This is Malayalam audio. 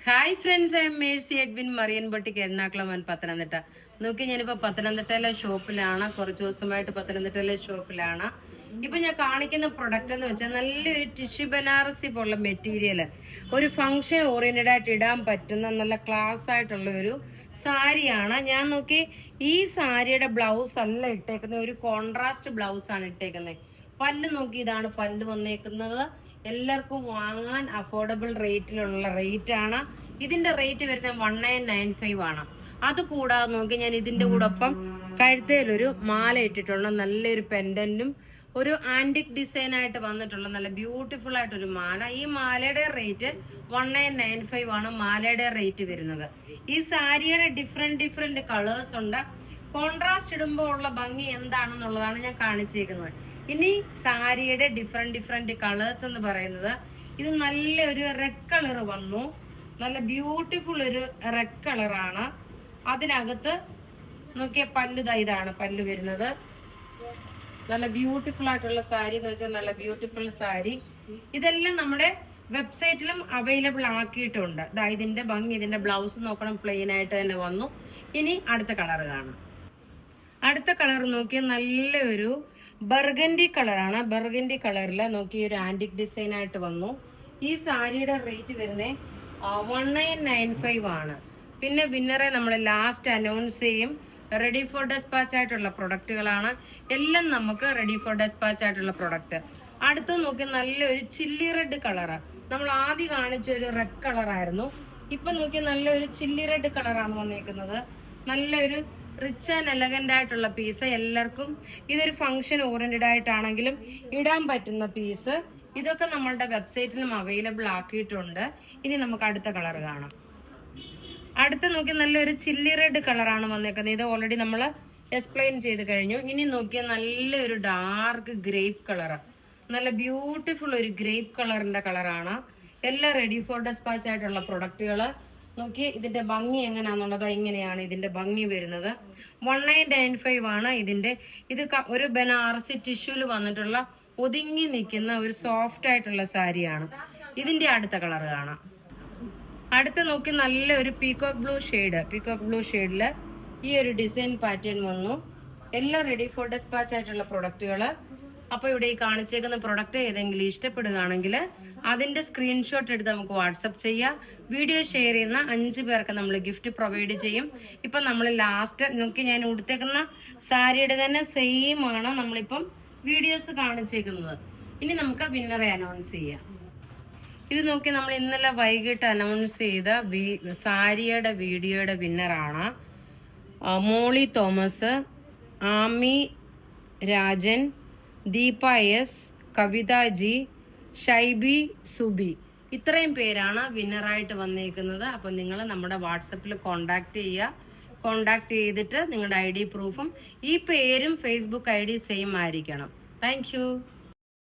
Hi friends, I am Mercy Edwin Marian boutique Ernakulam and Pathanamthitta. നോക്കി, ഞാനിപ്പോ പത്തനംതിട്ടയിലെ ഷോപ്പിലാണ്. കുറച്ച് ദിവസമായിട്ട് പത്തനംതിട്ടയിലെ ഷോപ്പിലാണ്. ഇപ്പൊ ഞാൻ കാണിക്കുന്ന പ്രൊഡക്റ്റ് എന്ന് വെച്ചാൽ നല്ലൊരു ടിഷ്യൂ ബനാറസി പോലുള്ള മെറ്റീരിയല്, ഒരു ഫംഗ്ഷൻ ഓറിയന്റഡ് ആയിട്ട് ഇടാൻ പറ്റുന്ന നല്ല ക്ലാസ് ആയിട്ടുള്ള ഒരു സാരിയാണ്. ഞാൻ നോക്കി, ഈ സാരിയുടെ ബ്ലൗസ് അല്ല ഇട്ടേക്കുന്നത്, ഒരു കോൺട്രാസ്റ്റ് ബ്ലൗസ് ആണ് ഇട്ടേക്കുന്നത്. പല്ല് നോക്കി, ഇതാണ് പല്ല് വന്നേക്കുന്നത്. എല്ലാവർക്കും വാങ്ങാൻ അഫോർഡബിൾ റേറ്റിലുള്ള റേറ്റ് ആണ്. ഇതിന്റെ റേറ്റ് വരുന്നത് 1995 ആണ്. അത് കൂടാതെ നോക്കി, ഞാൻ ഇതിന്റെ കൂടൊപ്പം കഴുത്തേലൊരു മാല ഇട്ടിട്ടുള്ള നല്ലൊരു പെൻഡന്റും ഒരു ആന്റിക് ഡിസൈൻ ആയിട്ട് വന്നിട്ടുള്ള നല്ല ബ്യൂട്ടിഫുൾ ആയിട്ടൊരു മാല. ഈ മാലയുടെ റേറ്റ് 1995 ആണ് മാലയുടെ റേറ്റ് വരുന്നത്. ഈ സാരിയുടെ ഡിഫറെന്റ് കളേഴ്സ് ഉണ്ട്. കോൺട്രാസ്റ്റ് ഇടുമ്പോൾ ഉള്ള ഭംഗി എന്താണെന്നുള്ളതാണ് ഞാൻ കാണിച്ചേക്കുന്നത്. ഇനി സാരിയുടെ ഡിഫറെന്റ് കളേഴ്സ് എന്ന് പറയുന്നത്, ഇത് നല്ലൊരു റെഡ് കളർ വന്നു. നല്ല ബ്യൂട്ടിഫുൾ ഒരു റെഡ് കളറാണ്. അതിനകത്ത് നോക്കിയ പല്ല് ഇതാണ് പല്ല് വരുന്നത്. നല്ല ബ്യൂട്ടിഫുൾ ആയിട്ടുള്ള സാരി എന്ന് വെച്ചാൽ നല്ല ബ്യൂട്ടിഫുൾ സാരി. ഇതെല്ലാം നമ്മുടെ വെബ്സൈറ്റിലും അവൈലബിൾ ആക്കിയിട്ടുണ്ട്. ഇതിന്റെ ഭംഗി, ഇതിന്റെ ബ്ലൗസ് നോക്കണം, പ്ലെയിൻ ആയിട്ട് തന്നെ വന്നു. ഇനി അടുത്ത കളർ കാണാം. അടുത്ത കളർ നോക്കിയാൽ നല്ലൊരു ബർഗൻഡി കളറാണ്. ബർഗൻഡി കളറിൽ നോക്കി ഒരു ആന്റിക് ഡിസൈൻ ആയിട്ട് വന്നു. ഈ സാരിയുടെ റേറ്റ് വരുന്നത് 1995 ആണ്. പിന്നെ വിന്നറെ നമ്മൾ ലാസ്റ്റ് അനൗൺസ് ചെയ്യും. റെഡി ഫോർ ഡെസ്പാച്ച് ആയിട്ടുള്ള പ്രൊഡക്റ്റുകളാണ് എല്ലാം. നമുക്ക് റെഡി ഫോർ ഡെസ്പാച്ച് ആയിട്ടുള്ള പ്രൊഡക്റ്റ്. അടുത്ത് നോക്കി നല്ലൊരു ചില്ലി റെഡ് കളറാണ്. നമ്മൾ ആദ്യം കാണിച്ച ഒരു റെഡ് കളറായിരുന്നു. ഇപ്പൊ നോക്കി നല്ലൊരു ചില്ലി റെഡ് കളറാണ് വന്നേക്കുന്നത്. നല്ലൊരു റിച്ച് ആൻഡ് എലഗന്റ് ആയിട്ടുള്ള പീസ്. എല്ലാവർക്കും ഇതൊരു ഫംഗ്ഷൻ ഓറിയന്റഡ് ആയിട്ടാണെങ്കിലും ഇടാൻ പറ്റുന്ന പീസ്. ഇതൊക്കെ നമ്മളുടെ വെബ്സൈറ്റിലും അവൈലബിൾ ആക്കിയിട്ടുണ്ട്. ഇനി നമുക്ക് അടുത്ത കളർ കാണാം. അടുത്ത നോക്കി നല്ലൊരു ചില്ലി റെഡ് കളറാണ് വന്നേക്കുന്നത്. ഇത് ഓൾറെഡി നമ്മൾ എക്സ്പ്ലെയിൻ ചെയ്ത് കഴിഞ്ഞു. ഇനി നോക്കിയാൽ നല്ലൊരു ഡാർക്ക് ഗ്രേപ്പ് കളറാണ്. നല്ല ബ്യൂട്ടിഫുൾ ഒരു ഗ്രേപ്പ് കളറിന്റെ കളറാണ്. എല്ലാം റെഡി ഫോർ ഡെസ്പാച്ച് ആയിട്ടുള്ള പ്രൊഡക്റ്റുകൾ. നോക്കി, ഇതിന്റെ ഭംഗി എങ്ങനെയാന്നുള്ളത്. ഇങ്ങനെയാണ് ഇതിന്റെ ഭംഗി വരുന്നത്. 1995 ആണ് ഇതിന്റെ. ഇത് ഒരു ബനാറസി ടിഷ്യൂല് വന്നിട്ടുള്ള ഒതുങ്ങി നിൽക്കുന്ന ഒരു സോഫ്റ്റ് ആയിട്ടുള്ള സാരിയാണ്. ഇതിന്റെ അടുത്ത കളർ കാണാം. അടുത്ത നോക്കി നല്ലൊരു പീകോക്ക് ബ്ലൂ ഷെയ്ഡില് ഈ ഒരു ഡിസൈൻ പാറ്റേൺ വന്നു. എല്ലാം റെഡി ഫോർ ഡെസ്പാച്ച് ആയിട്ടുള്ള പ്രൊഡക്റ്റുകള്. അപ്പൊ ഇവിടെ ഈ കാണിച്ചേക്കുന്ന പ്രൊഡക്റ്റ് ഏതെങ്കിലും ഇഷ്ടപ്പെടുകയാണെങ്കിൽ അതിന്റെ സ്ക്രീൻഷോട്ട് എടുത്ത് നമുക്ക് വാട്സപ്പ് ചെയ്യാം. വീഡിയോ ഷെയർ ചെയ്യുന്ന 5 പേർക്ക് നമ്മൾ ഗിഫ്റ്റ് പ്രൊവൈഡ് ചെയ്യും. ഇപ്പൊ നമ്മൾ ലാസ്റ്റ് നോക്കി, ഞാൻ ഉടുത്തേക്കുന്ന സാരിയുടെ തന്നെ സെയിം ആണ് നമ്മളിപ്പം വീഡിയോസ് കാണിച്ചേക്കുന്നത്. ഇനി നമുക്ക് വിന്നറെ അനൗൺസ് ചെയ്യാം. ഇത് നോക്കി, നമ്മൾ ഇന്നലെ വൈകിട്ട് അനൗൺസ് ചെയ്ത സാരിയുടെ വീഡിയോയുടെ വിന്നറാണ് Molly Thomas, Ami Rajan, Deepa S, കവിത ജി, ഷൈബി സുബി. ഇത്രയും പേരാണ് വിന്നറായിട്ട് വന്നേക്കുന്നത്. അപ്പൊ നിങ്ങൾ നമ്മുടെ വാട്സപ്പിൽ കോണ്ടാക്ട് ചെയ്യുക. കോണ്ടാക്ട് ചെയ്തിട്ട് നിങ്ങളുടെ ID പ്രൂഫും ഈ പേരും ഫേസ്ബുക്ക് ID സെയിം ആയിരിക്കണം. താങ്ക്